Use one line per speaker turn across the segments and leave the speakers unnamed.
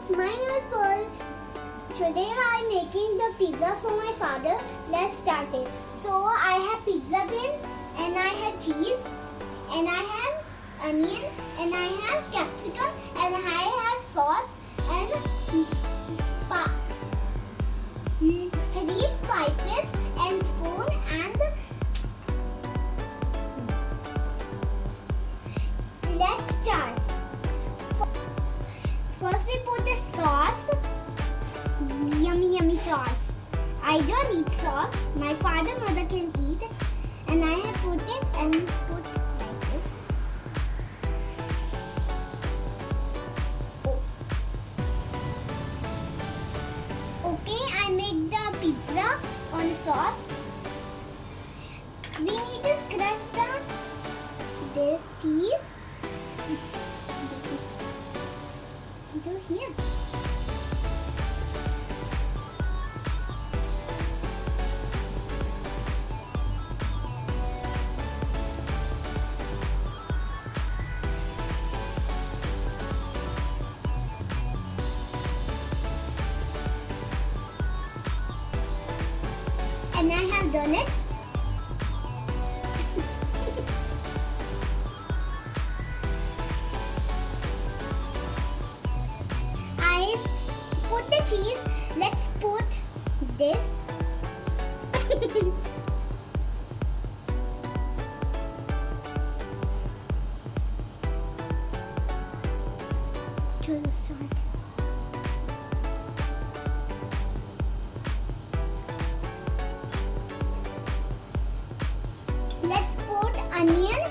My name is Pearl. Today I am making the pizza for my father. Let's start it. So I have pizza bin and I have cheese and I have onion and I have capsicum and I have sauce and three spices and spoon and let's start. First we put the sauce. Yummy sauce. I don't eat sauce. My father mother can eat. And I have put it and put like this. Okay, I make the pizza on sauce. We need to crush this cheese into here. And I have done it. I put the cheese. Let's put this. To the start. Let's put onion.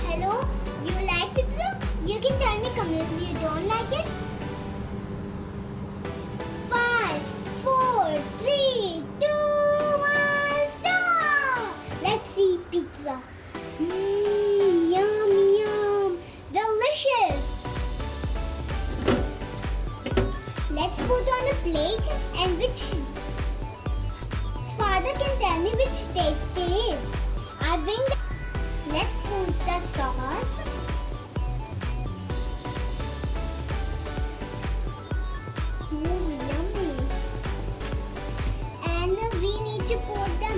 Hello, you like pizza? You can tell me comments if you don't like it. 5, 4, 3, 2, 1, stop! Let's see pizza. Yum, delicious. Let's put on a plate and which father can tell me which taste it is. I bring the Let's put the sauce. Yummy. And we need to put the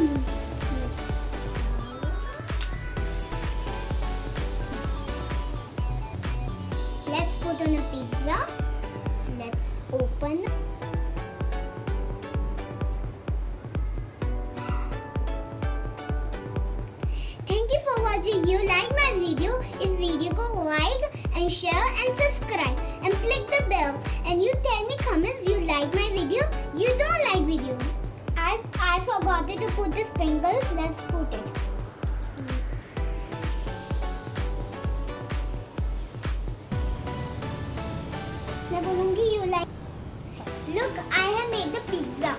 Let's put on a pizza. Let's open. Thank you for watching. You like my video? Is video go like and share and subscribe and click the bell. And you tell me comments you like my video, you don't like video. I forgot to put the sprinkles. Let's put it. मैं बोलूँगी you like. Look, I have made the pizza.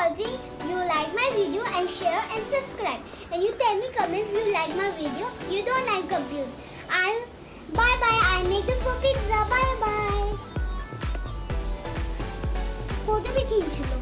watching, you like my video and share and subscribe. And you tell me comments you like my video, you don't like abuse. Bye bye. I make it for pizza. Bye bye. Photo भी खींच लो.